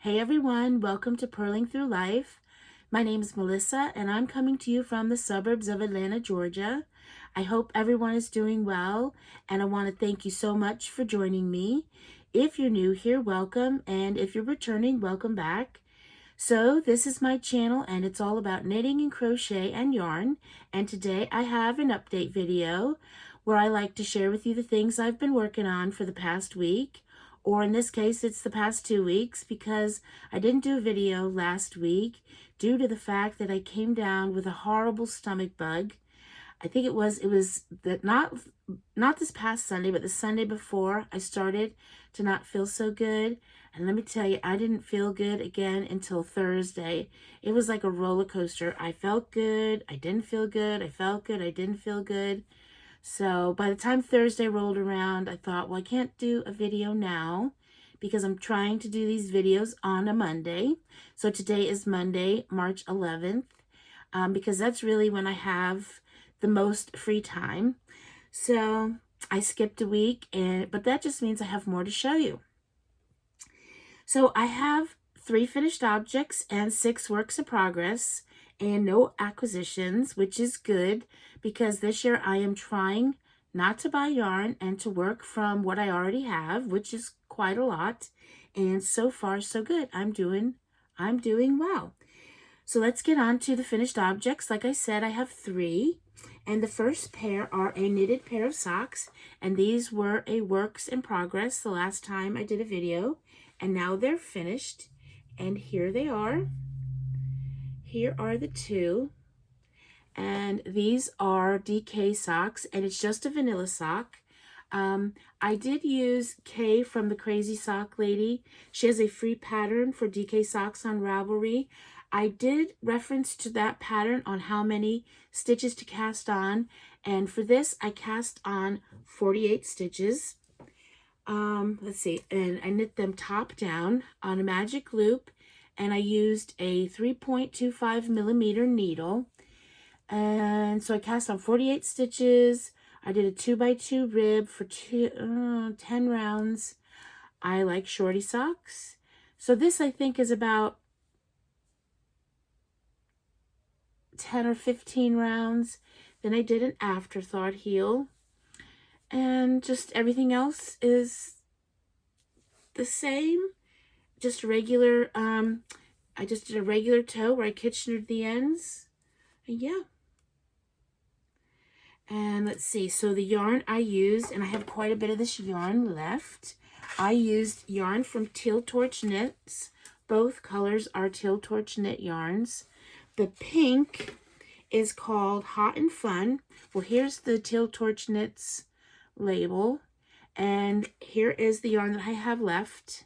Hey everyone, welcome to Purling Through Life. My name is Melissa and I'm coming to you from the suburbs of Atlanta, Georgia. I hope everyone is doing well and I want to thank you so much for joining me. If you're new here, welcome, and if you're returning, welcome back. So this is my channel and it's all about knitting and crochet and yarn, and today I have an update video where I like to share with you the things I've been working on for the past week. Or in this case, it's the past 2 weeks because I didn't do a video last week due to the fact that I came down with a horrible stomach bug. I think it was that not this past Sunday, but the Sunday before I started to not feel so good. And let me tell you, I didn't feel good again until Thursday. It was like a roller coaster. I felt good, I didn't feel good, I felt good, I didn't feel good. So by the time Thursday rolled around, I thought, well, I can't do a video now because I'm trying to do these videos on a Monday. So today is Monday, March 11th, because that's really when I have the most free time. So I skipped a week, but that just means I have more to show you. So I have 3 finished objects and 6 works in progress and no acquisitions, which is good because this year I am trying not to buy yarn and to work from what I already have, which is quite a lot. And so far, so good. I'm doing well. So let's get on to the finished objects. Like I said, I have 3. And the first pair are a knitted pair of socks. And these were a works in progress the last time I did a video. And now they're finished. And here they are. Here are the 2. And these are DK socks. And it's just a vanilla sock. I did use Kay from the Crazy Sock Lady. She has a free pattern for DK socks on Ravelry. I did reference to that pattern on how many stitches to cast on. And for this, I cast on 48 stitches. Let's see, and I knit them top down on a magic loop, and I used a 3.25 millimeter needle. And so I cast on 48 stitches. I did a 2x2 rib for 10 rounds. I like shorty socks. So this I think is about 10 or 15 rounds. Then I did an afterthought heel. And just everything else is the same. Just a regular, I just did a regular toe where I kitchenered the ends. And yeah. And let's see, so the yarn I used, and I have quite a bit of this yarn left. I used yarn from Teal Torch Knits. Both colors are Teal Torch Knit yarns. The pink is called Hot and Fun. Well, here's the Teal Torch Knits label. And here is the yarn that I have left.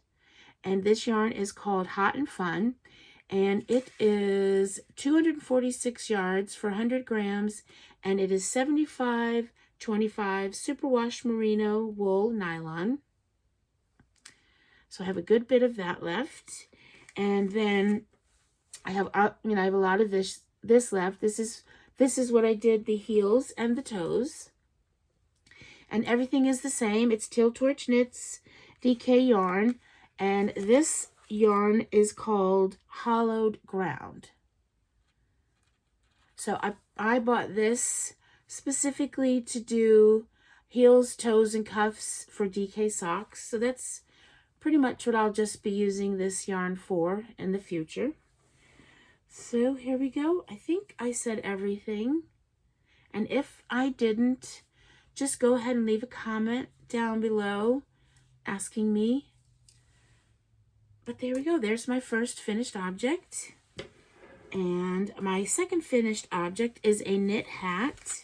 And this yarn is called Hot and Fun. And it is 246 yards for 100 grams. And it is 75-25 superwash merino wool nylon. So I have a good bit of that left. And then I have, I have a lot of this left. This is what I did the heels and the toes. And everything is the same. It's Teal Torch Knits DK yarn. And this yarn is called Hollowed Ground. So I bought this specifically to do heels, toes, and cuffs for DK socks. So that's pretty much what I'll just be using this yarn for in the future. So here we go. I think I said everything. And if I didn't, just go ahead and leave a comment down below asking me. But there we go. There's my first finished object. And my second finished object is a knit hat.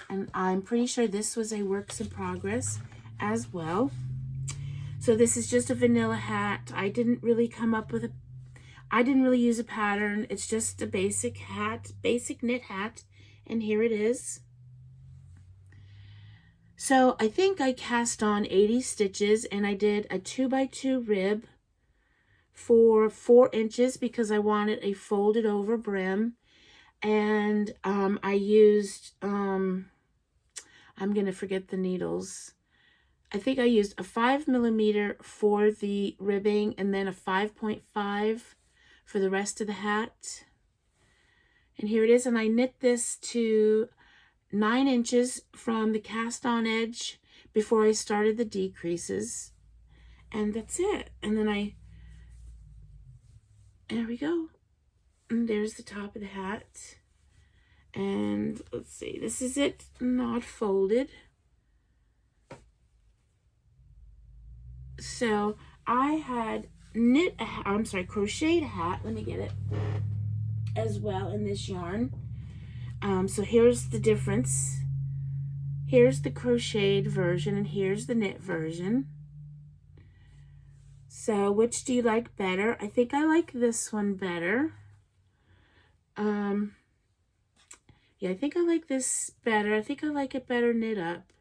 And I'm pretty sure this was a works in progress as well. So this is just a vanilla hat. I didn't really use a pattern. It's just a basic hat, basic knit hat. And here it is. So I think I cast on 80 stitches and I did a 2x2 rib for 4 inches because I wanted a folded over brim. And I used, I'm going to forget the needles. I think I used a 5mm for the ribbing and then a 5.5 for the rest of the hat. And here it is, and I knit this to 9 inches from the cast on edge before I started the decreases. And that's it. And then there we go. And there's the top of the hat. And let's see, this is it, not folded. So I had crocheted a hat, let me get it, as well in this yarn. So here's the difference. Here's the crocheted version and here's the knit version. So which do you like better? I think I like this one better. Yeah, I think I like this better. I think I like it better knit up.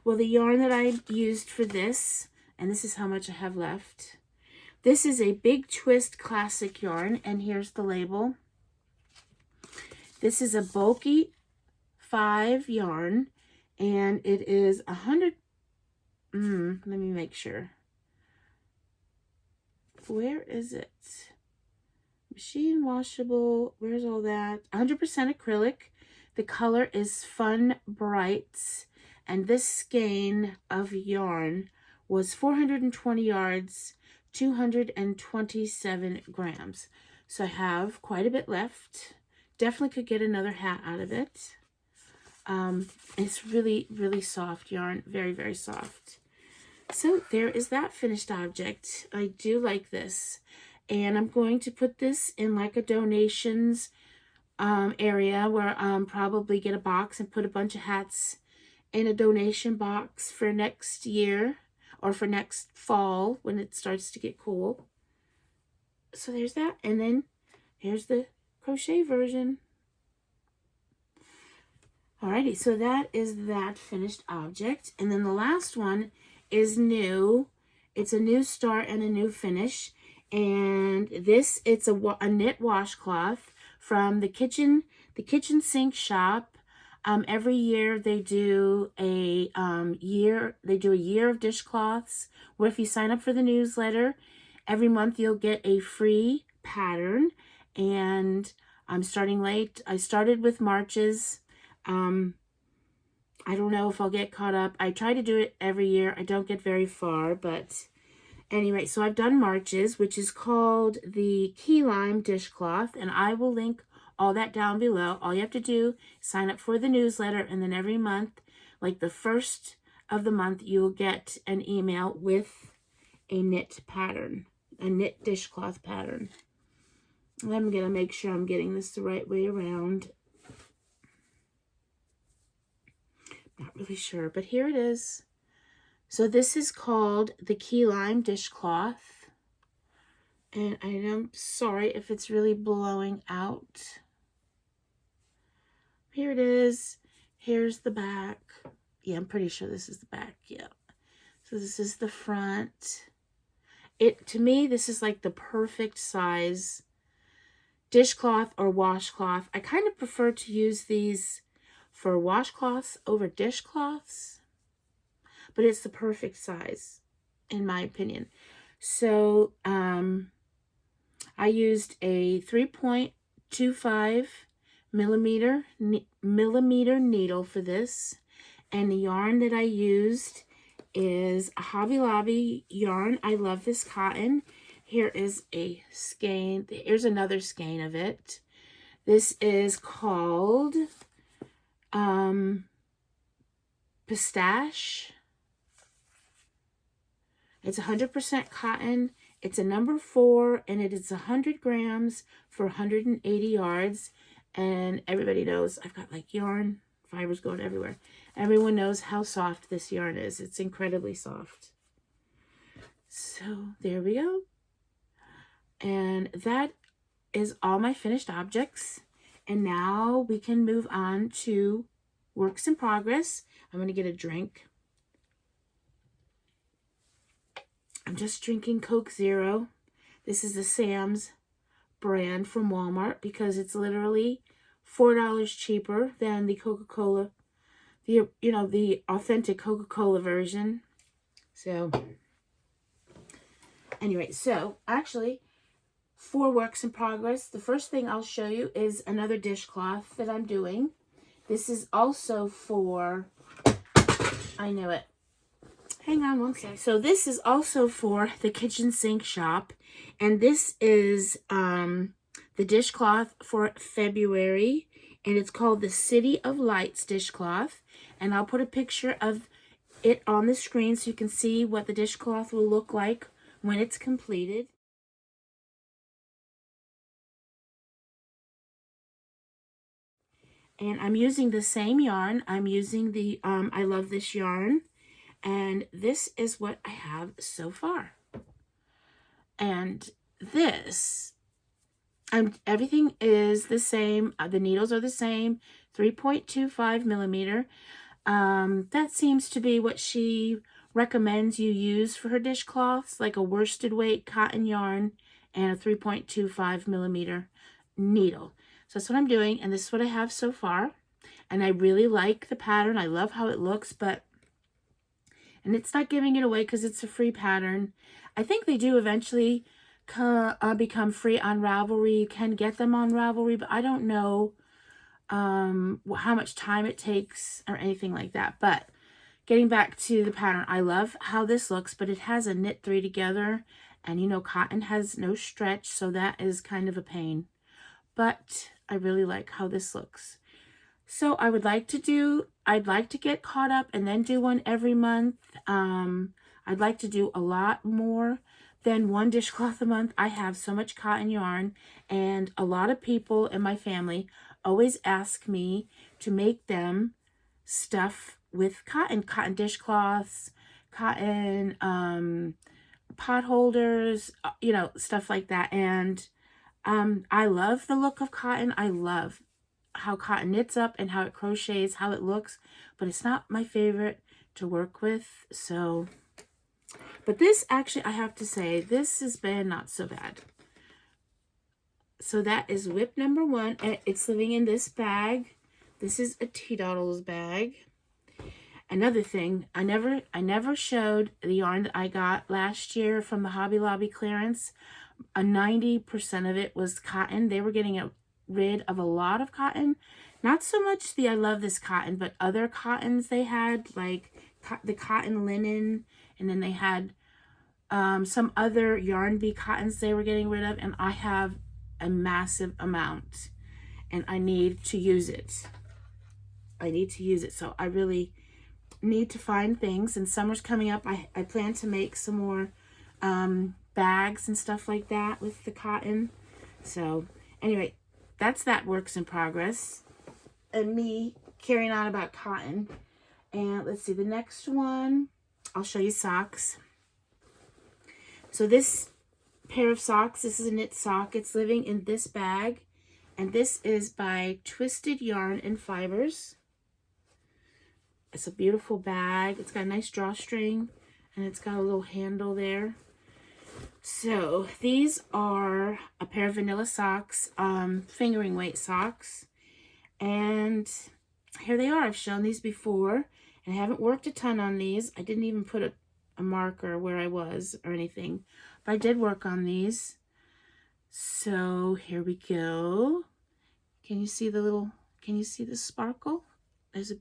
Well, the yarn that I used for this, and this is how much I have left. This is a Big Twist Classic yarn, and here's the label. This is a bulky 5 yarn, and it is 100. Let me make sure. Where is it? Machine washable. Where's all that? 100% acrylic. The color is Fun Brights, and this skein of yarn was 420 yards, 227 grams. So I have quite a bit left. Definitely could get another hat out of it. It's really, really soft yarn. Very, very soft. So there is that finished object. I do like this. And I'm going to put this in like a donations area where probably get a box and put a bunch of hats in a donation box for next year or for next fall when it starts to get cool. So there's that. And then here's the crochet version. Alrighty, so that is that finished object. And then the last one is new. It's a new start and a new finish. And this, it's a knit washcloth from the kitchen sink shop. Every year they do a year of dishcloths, where if you sign up for the newsletter, every month you'll get a free pattern. And I'm starting late. I started with March's. I don't know if I'll get caught up. I try to do it every year. I don't get very far, but anyway, so I've done March's, which is called the Key Lime Dishcloth, and I will link all that down below. All you have to do is sign up for the newsletter, and then every month, like the first of the month, you'll get an email with a knit pattern, a knit dishcloth pattern. I'm going to make sure I'm getting this the right way around. Not really sure, but here it is. So this is called the Key Lime Dishcloth. And I am sorry if it's really blowing out. Here it is. Here's the back. Yeah, I'm pretty sure this is the back. Yeah. So this is the front. To me, this is like the perfect size dishcloth or washcloth. I kind of prefer to use these for washcloths over dishcloths, but it's the perfect size in my opinion. So I used a 3.25 millimeter needle for this, and the yarn that I used is a Hobby Lobby yarn. I love this cotton. Here is a skein. Here's another skein of it. This is called Pistache. It's 100% cotton. It's a number 4, and it is 100 grams for 180 yards. And everybody knows I've got like yarn fibers going everywhere. Everyone knows how soft this yarn is. It's incredibly soft. So there we go. And that is all my finished objects. And now we can move on to works in progress. I'm going to get a drink. I'm just drinking Coke Zero. This is the Sam's brand from Walmart because it's literally $4 cheaper than the Coca-Cola the authentic Coca-Cola version. So anyway, so actually 4 works in progress. The first thing I'll show you is another dishcloth that I'm doing. This is also for, I know it. Hang on one second. So this is also for the kitchen sink shop. And this is the dishcloth for February. And it's called the City of Lights dishcloth. And I'll put a picture of it on the screen so you can see what the dishcloth will look like when it's completed. And I'm using the same yarn. I'm using the I Love This yarn. And this is what I have so far. And this, everything is the same. The needles are the same, 3.25 millimeter. That seems to be what she recommends you use for her dishcloths, like a worsted weight cotton yarn and a 3.25 millimeter needle. So that's what I'm doing, and this is what I have so far. And I really like the pattern. I love how it looks, and it's not giving it away because it's a free pattern. I think they do eventually become free on Ravelry. You can get them on Ravelry, but I don't know how much time it takes or anything like that. But getting back to the pattern, I love how this looks, but it has a knit 3 together, and you know cotton has no stretch, so that is kind of a pain. But I really like how this looks. So I'd like to get caught up and then do one every month. I'd like to do a lot more than one dishcloth a month. I have so much cotton yarn, and a lot of people in my family always ask me to make them stuff with cotton dishcloths, cotton pot holders, you know, stuff like that. And I love the look of cotton. I love how cotton knits up and how it crochets, how it looks, but it's not my favorite to work with. So, but this actually, I have to say, this has been not so bad. So that is whip number 1, and it's living in this bag. This is a T-Doddles bag. Another thing, I never showed the yarn that I got last year from the Hobby Lobby clearance. 90% of it was cotton. They were getting rid of a lot of cotton. Not so much the I Love This cotton, but other cottons they had, like the cotton linen, and then they had some other yarn bee cottons they were getting rid of, and I have a massive amount, and I need to use it. So I really need to find things, and summer's coming up. I plan to make some more bags and stuff like that with the cotton. So anyway, that works in progress and me carrying on about cotton. And let's see, the next one, I'll show you socks. So this pair of socks, this is a knit sock. It's living in this bag, and this is by Twisted Yarn and Fibers. It's a beautiful bag. It's got a nice drawstring, and it's got a little handle there. So these are a pair of vanilla socks, fingering weight socks, and here they are. I've shown these before, and I haven't worked a ton on these. I didn't even put a marker where I was or anything, but I did work on these. So here we go. Can you see the sparkle? There's a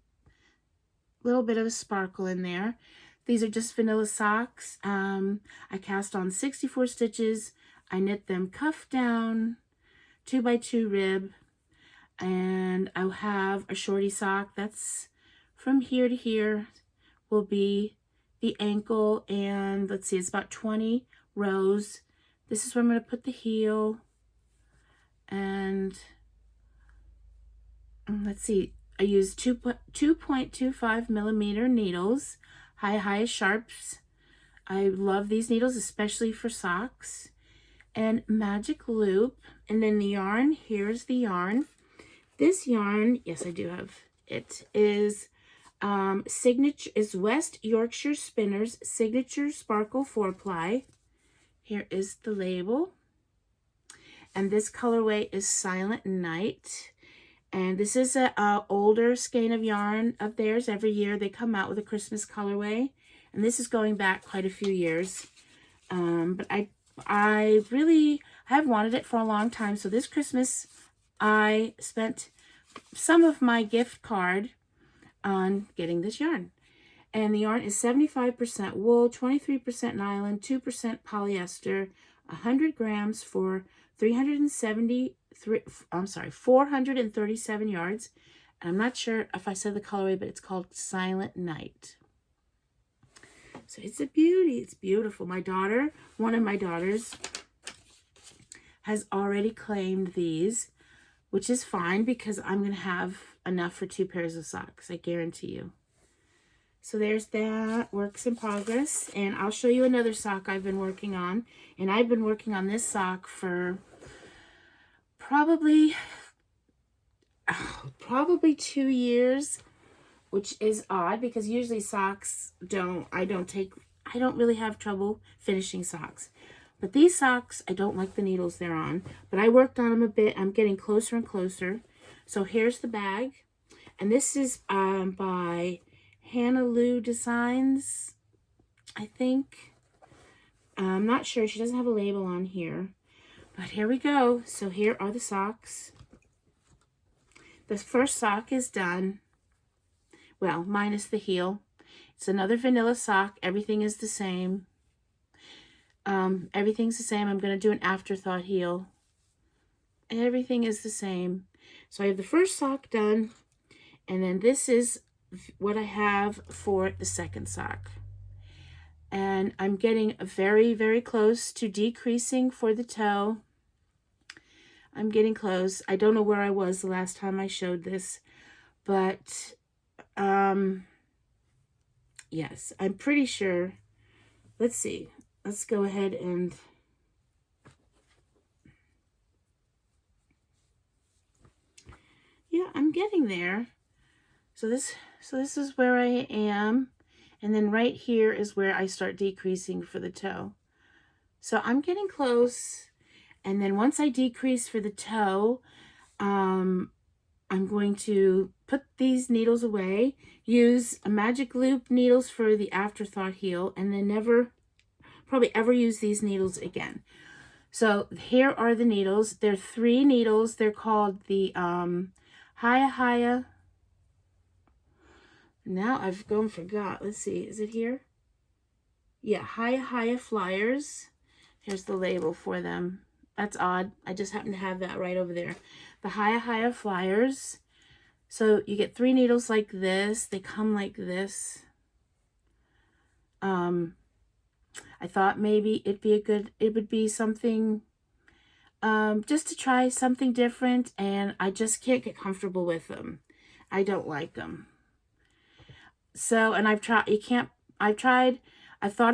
little bit of a sparkle in there. These are just vanilla socks. I cast on 64 stitches. I knit them cuff down, 2x2 rib, and I'll have a shorty sock that's from here to here will be the ankle, and let's see, it's about 20 rows. This is where I'm going to put the heel, and let's see, I used 2.25 millimeter needles, high sharps. I love these needles, especially for socks. And magic loop. And then the yarn, here's the yarn. This yarn, yes, I do have it, is West Yorkshire Spinners Signature Sparkle 4-ply. Here is the label. And this colorway is Silent Night. And this is a older skein of yarn of theirs. Every year they come out with a Christmas colorway. And this is going back quite a few years. But I really have wanted it for a long time. So this Christmas, I spent some of my gift card on getting this yarn. And the yarn is 75% wool, 23% nylon, 2% polyester, 100 grams for 437 yards. And I'm not sure if I said the colorway, but it's called Silent Night. So it's a beauty. It's beautiful. My daughter, one of my daughters, has already claimed these, which is fine because I'm going to have enough for 2 pairs of socks, I guarantee you. So there's that, works in progress. And I'll show you another sock I've been working on. And I've been working on this sock for probably 2 years, which is odd because usually socks I don't really have trouble finishing socks. But these socks, I don't like the needles they're on. But I worked on them a bit. I'm getting closer and closer. So here's the bag. And this is by Hannah Lou Designs, I think. I'm not sure. She doesn't have a label on here. But here we go. So here are the socks. The first sock is done. Well, minus the heel. It's another vanilla sock. Everything is the same. Everything's the same. I'm going to do an afterthought heel. Everything is the same. So I have the first sock done. And then this is what I have for the second sock. And I'm getting very, very close to decreasing for the toe. I'm getting close. I don't know where I was the last time I showed this, but yes, I'm pretty sure. Let's see. Let's go ahead and yeah, I'm getting there. So this is where I am, and then right here is where I start decreasing for the toe. So I'm getting close, and then once I decrease for the toe, I'm going to put these needles away, use a magic loop needles for the afterthought heel, and then probably ever use these needles again. So here are the needles. They're 3 needles. They're called the Haya. Now I've gone forgot. Let's see. Is it here? Yeah, Haya Flyers. Here's the label for them. That's odd. I just happen to have that right over there. The Haya Flyers. So you get 3 needles like this. They come like this. I thought maybe it would be something just to try something different, and I just can't get comfortable with them. I don't like them. So, and I've thought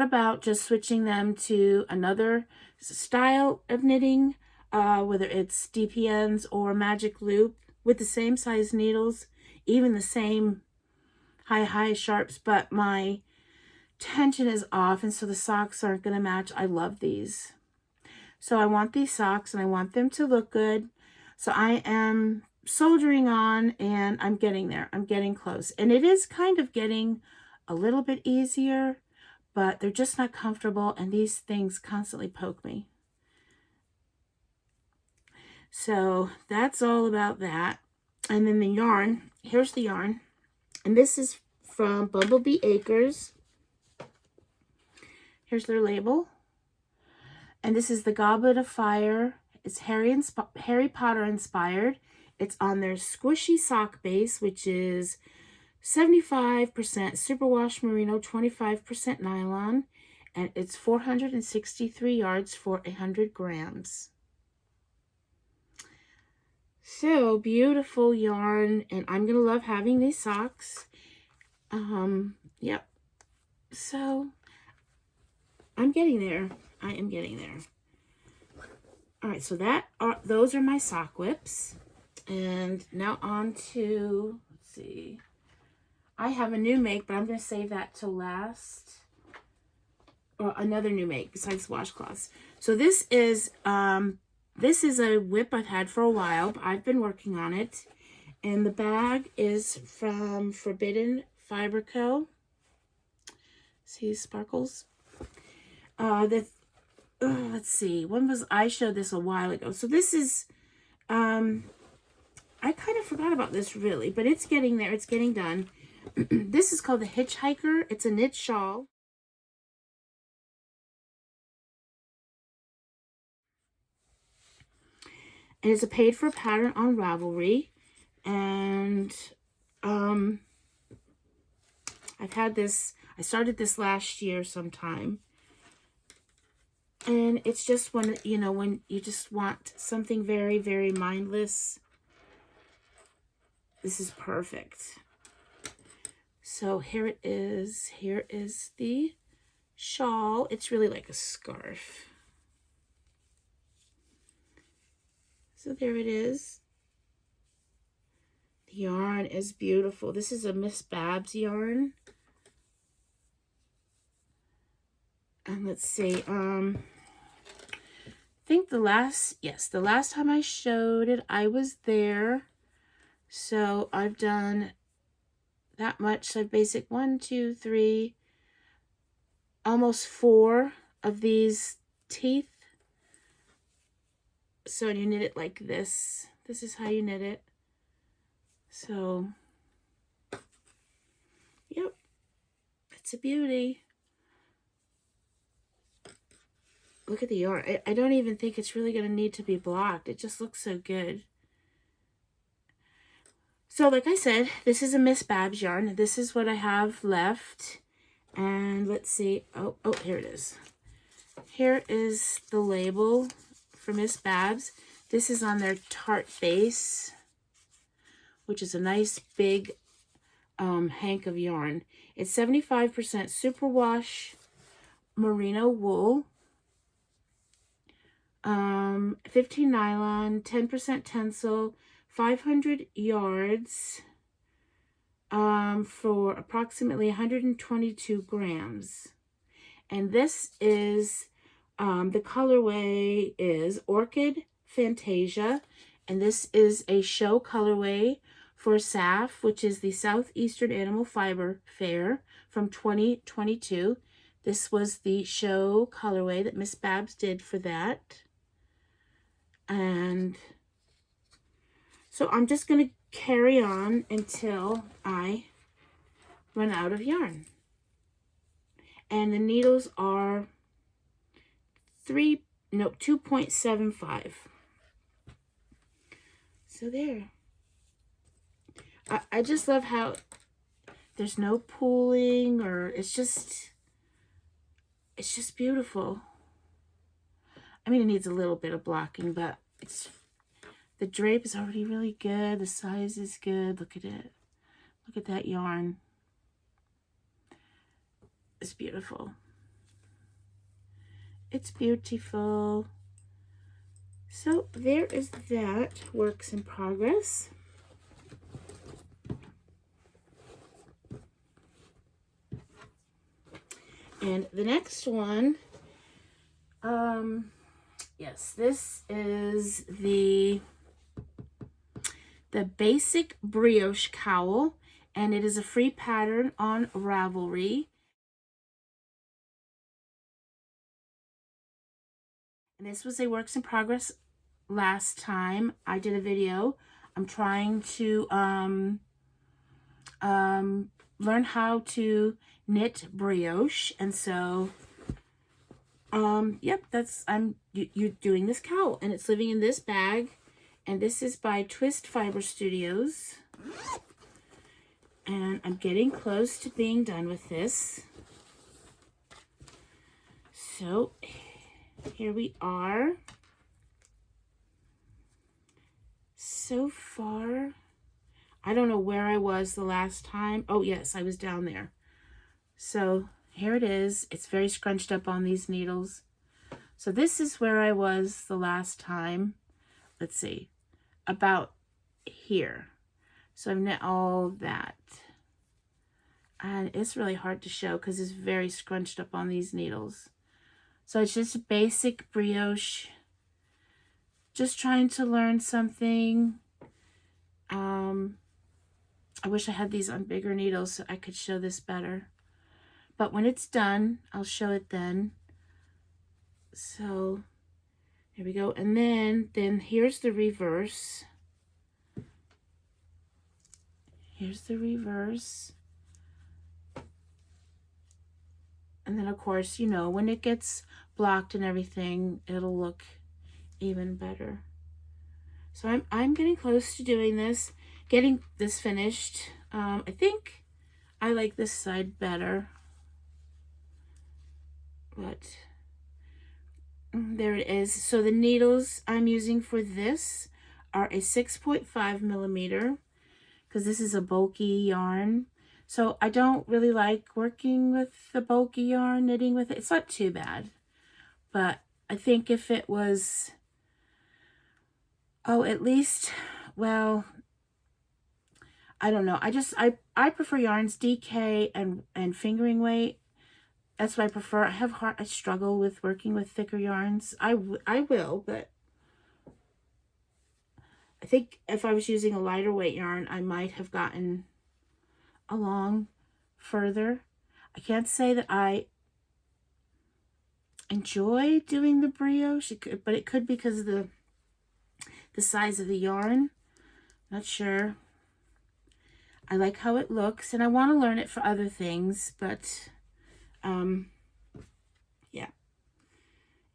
about just switching them to another style of knitting, whether it's DPNs or magic loop with the same size needles, even the same high sharps, but my tension is off, and so the socks aren't going to match. I love these. So I want these socks, and I want them to look good. So I am soldering on, and I'm getting there. I'm getting close. And it is kind of getting a little bit easier, but they're just not comfortable, and these things constantly poke me. So that's all about that. And then the yarn, here's the yarn. And this is from Bumblebee Acres. Here's their label. And this is the Goblet of Fire. It's Harry Potter inspired. It's on their squishy sock base, which is 75% superwash merino, 25% nylon. And it's 463 yards for 100 grams. So beautiful yarn, and I'm gonna love having these socks. Yep. So I'm getting there. I am getting there. All right, so those are my sock whips, and now on to, let's see. I have a new make, but I'm gonna save that to last. Or another new make besides washcloths. So this is a whip I've had for a while, but I've been working on it, And the bag is from Forbidden Fiber Co. See sparkles? Let's see. When was I showed this a while ago? So this is I kind of forgot about this really, but it's getting there. It's getting done. This is called the Hitchhiker. It's a knit shawl. And it's a paid for pattern on Ravelry. And I've had this, I started this last year sometime. And it's just when, you know, when you just want something very, very mindless. This is perfect. So here it is. Here is the shawl. It's really like a scarf. So there it is. The yarn is beautiful. This is a Miss Babs yarn. And let's see, I think the last time I showed it, I was there. So I've done that much. So basic 1, 2, 3, almost 4 of these teeth. So you knit it like this. This is how you knit it. So, yep, it's a beauty. Look at the yarn. I don't even think it's really going to need to be blocked. It just looks so good. So like I said, this is a Miss Babs yarn. This is what I have left. And let's see. Oh, here it is. Here is the label for Miss Babs. This is on their tart base, which is a nice big hank of yarn. It's 75% superwash merino wool. 15 nylon, 10% tencel, 500 yards for approximately 122 grams. And this is, the colorway is Orchid Fantasia, and this is a show colorway for SAF, which is the Southeastern Animal Fiber Fair from 2022. This was the show colorway that Miss Babs did for that. And so I'm just going to carry on until I run out of yarn. And the needles are 2.75. So there. I just love how there's no pooling, or it's just beautiful. I mean, it needs a little bit of blocking, but the drape is already really good. The size is good. Look at it. Look at that yarn. It's beautiful. It's beautiful. So there is that works in progress. And the next one, yes, this is the basic brioche cowl, and it is a free pattern on Ravelry. And this was a works in progress last time I did a video. I'm trying to learn how to knit brioche, and so yep, that's you're doing this cowl, and it's living in this bag, and this is by Twist Fiber Studios, and I'm getting close to being done with this. So here we are. So far, I don't know where I was the last time. Oh yes, I was down there. So here it is. It's very scrunched up on these needles. So this is where I was the last time. Let's see, about here. So I've knit all that. And it's really hard to show because it's very scrunched up on these needles. So it's just a basic brioche. Just trying to learn something. I wish I had these on bigger needles so I could show this better. But when it's done, I'll show it then. So here we go. And then here's the reverse. Here's the reverse. And then, of course, you know, when it gets blocked and everything, it'll look even better. So I'm getting close to doing this, getting this finished. I think I like this side better. But there it is. So the needles I'm using for this are a 6.5 millimeter, because this is a bulky yarn. So I don't really like working with the bulky yarn, knitting with it. It's not too bad. But I think if it was, oh, at least, well, I don't know. I prefer yarns DK and fingering weight. That's what I prefer. I struggle with working with thicker yarns. I will, but I think if I was using a lighter weight yarn, I might have gotten along further. I can't say that I enjoy doing the brioche, but it could be because of the size of the yarn. Not sure. I like how it looks, and I want to learn it for other things, but yeah.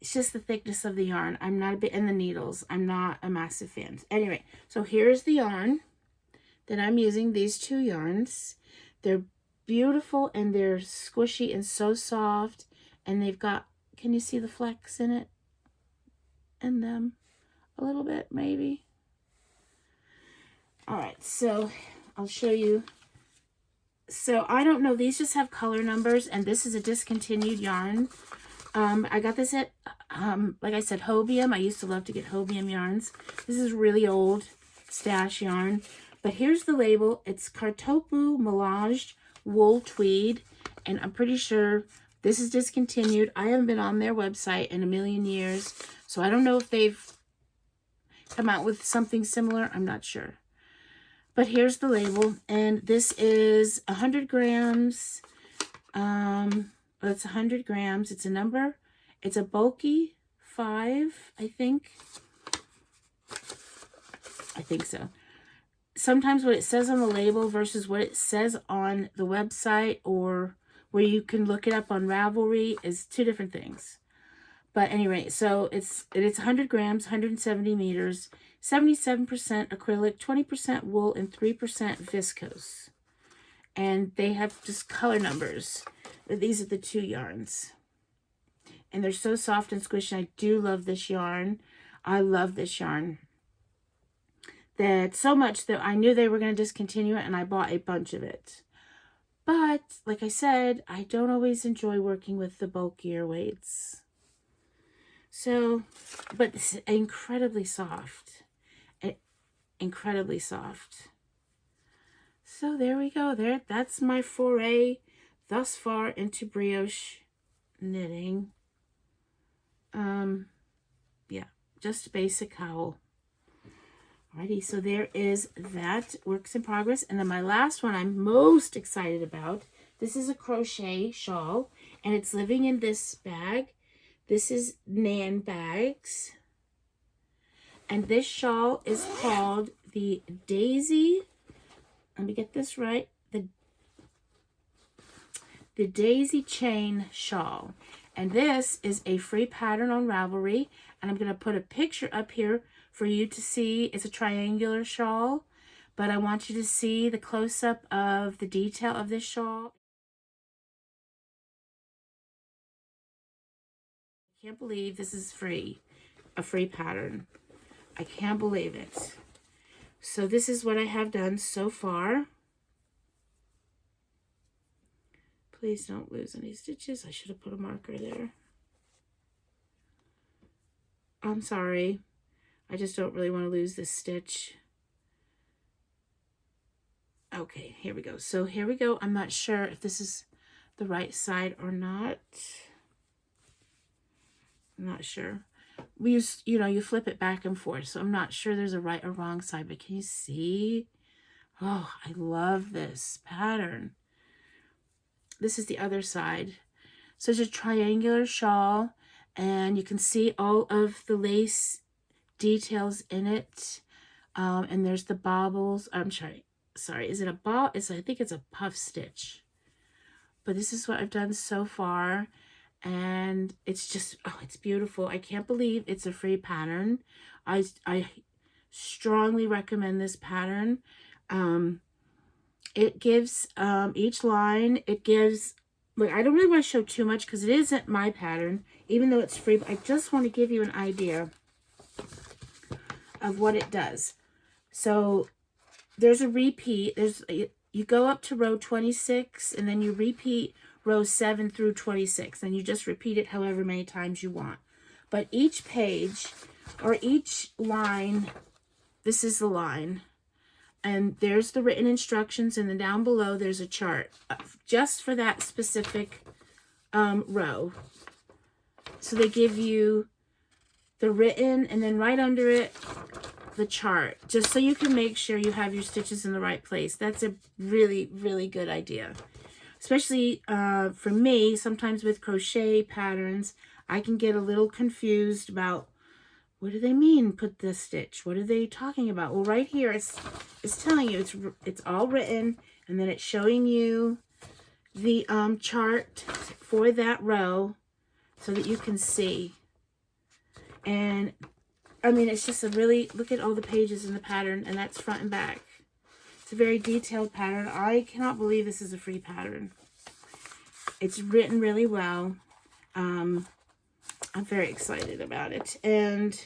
It's just the thickness of the yarn. I'm not a bit in the needles. I'm not a massive fan. Anyway, so here's the yarn that I'm using, these two yarns. They're beautiful and they're squishy and so soft, and they've got, can you see the flecks in it? In them a little bit, maybe. All right, so I'll show you. So I don't know, these just have color numbers, and this is a discontinued yarn. I got this at, like I said, Behm. I used to love to get Behm yarns. This is really old stash yarn. But here's the label. It's Kartopu Melaged Wool Tweed. And I'm pretty sure this is discontinued. I haven't been on their website in a million years. So I don't know if they've come out with something similar. I'm not sure. But here's the label. And this is 100 grams. It's 100 grams. It's a number. It's a bulky 5, I think. I think so. Sometimes what it says on the label versus what it says on the website or where you can look it up on Ravelry is two different things. But anyway, so it's 100 grams, 170 meters, 77% acrylic, 20% wool, and 3% viscose. And they have just color numbers. These are the two yarns. And they're so soft and squishy. I do love this yarn. I love this yarn. That so much that I knew they were going to discontinue it, and I bought a bunch of it. But, like I said, I don't always enjoy working with the bulkier weights. So, but it's incredibly soft. Incredibly soft. So there we go. That's my foray thus far into brioche knitting. Yeah, just basic cowl. Alrighty, so there is that works in progress. And then my last one I'm most excited about. This is a crochet shawl, and it's living in this bag. This is Nan Bags. And this shawl is called the Daisy. Let me get this right. The Daisy Chain Shawl. And this is a free pattern on Ravelry. And I'm going to put a picture up here for you to see. It's a triangular shawl. But I want you to see the close-up of the detail of this shawl. I can't believe this is free. A free pattern. I can't believe it. So this is what I have done so far. Please don't lose any stitches. I should have put a marker there. I'm sorry. I just don't really want to lose this stitch. Okay, here we go. So here we go. I'm not sure if this is the right side or not. I'm not sure. we use, you know, you flip it back and forth. So I'm not sure there's a right or wrong side, but can you see? Oh, I love this pattern. This is the other side. So it's a triangular shawl, and you can see all of the lace details in it. And there's the bobbles. I'm sorry, is it a bob? I think it's a puff stitch. But this is what I've done so far, and it's just, oh, it's beautiful. I can't believe it's a free pattern. I strongly recommend this pattern. It gives each line, it gives, like, I don't really want to show too much because it isn't my pattern, even though it's free, but I just want to give you an idea of what it does. So there's a repeat. You go up to row 26, and then you repeat rows 7 through 26, and you just repeat it however many times you want. But each page or each line, this is the line, and there's the written instructions, and then down below there's a chart just for that specific row. So they give you the written, and then right under it, the chart, just so you can make sure you have your stitches in the right place. That's a really, really good idea. Especially for me, sometimes with crochet patterns, I can get a little confused about, what do they mean, put this stitch? What are they talking about? Well, right here, it's telling you, it's all written, and then it's showing you the chart for that row so that you can see. And I mean, it's just a really, look at all the pages in the pattern, and that's front and back. It's a very detailed pattern. I cannot believe this is a free pattern. It's written really well. I'm very excited about it. And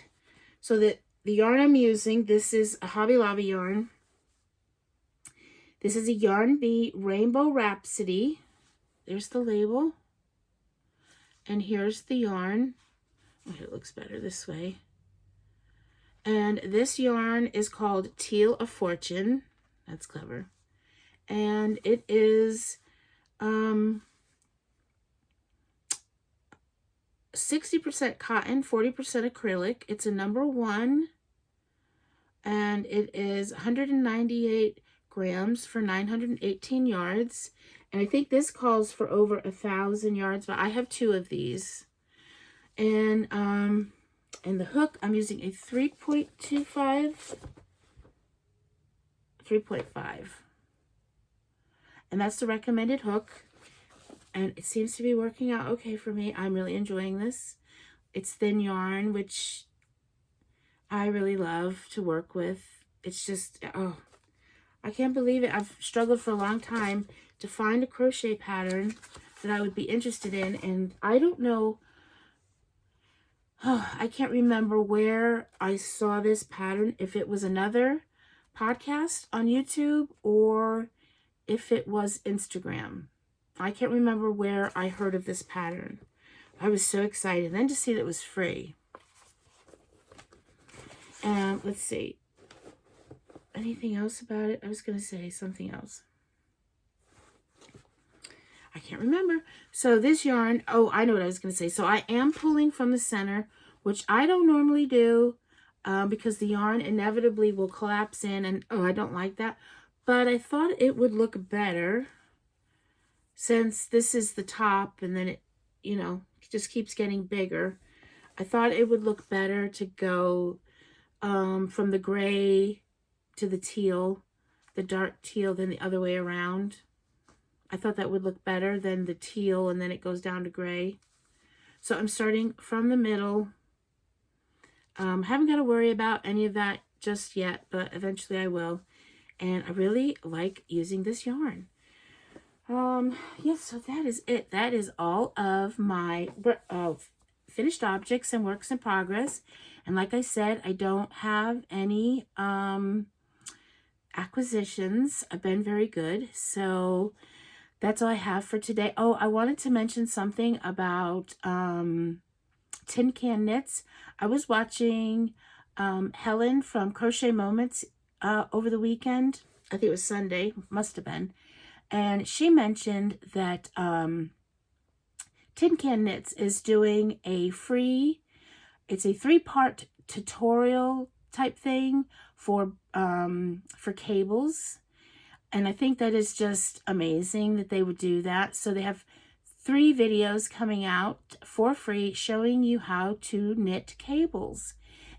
so the yarn I'm using, this is a Hobby Lobby yarn. This is a Yarn Bee Rainbow Rhapsody. There's the label. And here's the yarn. Oh, it looks better this way. And this yarn is called Teal of Fortune. That's clever. And it is 60% cotton, 40% acrylic. It's a #1. And it is 198 grams for 918 yards. And I think this calls for over 1,000 yards, but I have 2 of these. And the hook, I'm using a 3.25, 3.5. And that's the recommended hook. And it seems to be working out okay for me. I'm really enjoying this. It's thin yarn, which I really love to work with. It's just, oh, I can't believe it. I've struggled for a long time to find a crochet pattern that I would be interested in. And I don't know, I can't remember where I saw this pattern, if it was another podcast on YouTube or if it was Instagram. I can't remember where I heard of this pattern. I was so excited. And then to see that it was free. And let's see. Anything else about it? I was going to say something else. I can't remember. So this yarn, oh, I know what I was going to say. So I am pulling from the center, which I don't normally do because the yarn inevitably will collapse in, and oh, I don't like that. But I thought it would look better since this is the top and then it, you know, just keeps getting bigger. I thought it would look better to go from the gray to the teal, the dark teal, than the other way around. I thought that would look better than the teal and then it goes down to gray. So I'm starting from the middle. Haven't got to worry about any of that just yet, but eventually I will. And I really like using this yarn. Yes, so that is it. That is all of my finished objects and works in progress. And like I said, I don't have any acquisitions. I've been very good. So that's all I have for today. Oh, I wanted to mention something about tin can knits. I was watching Helen from Crochet Moments over the weekend. I think it was Sunday, must have been. And she mentioned that Tin Can Knits is doing a free it's a 3-part tutorial type thing for cables. And I think that is just amazing that they would do that. So they have 3 videos coming out for free showing you how to knit cables.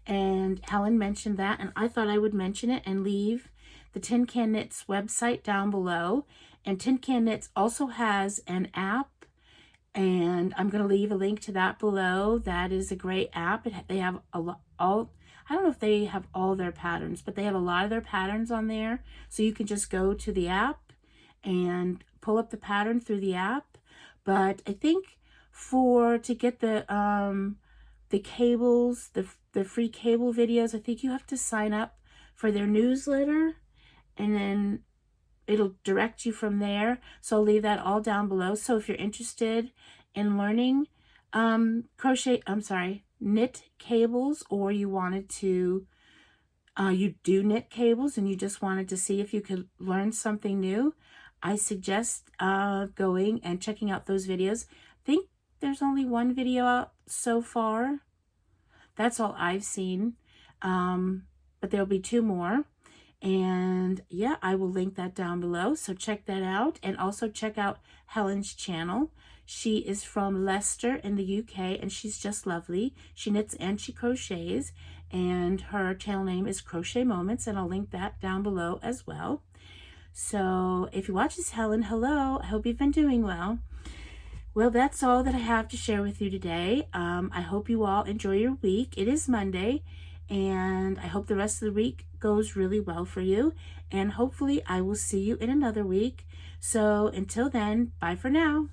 And Helen mentioned that, and I thought I would mention it and leave the Tin Can Knits website down below. And Tin Can Knits also has an app, and I'm going to leave a link to that below. That is a great app. They have I don't know if they have all their patterns, but they have a lot of their patterns on there. So you can just go to the app and pull up the pattern through the app. But I think to get the cables, the free cable videos, I think you have to sign up for their newsletter, and then it'll direct you from there. So I'll leave that all down below. So if you're interested in learning knit cables, or you wanted to, you do knit cables and you just wanted to see if you could learn something new, I suggest going and checking out those videos. I think there's only 1 video out so far. That's all I've seen. But there'll be 2 more. And yeah, I will link that down below. So check that out. And also check out Helen's channel. She is from Leicester in the UK, and she's just lovely. She knits and she crochets, and her channel name is Crochet Moments, and I'll link that down below as well. So if you watch this, Helen, hello. I hope you've been doing well. Well, that's all that I have to share with you today. I hope you all enjoy your week. It is Monday, and I hope the rest of the week goes really well for you. And hopefully I will see you in another week. So until then, bye for now.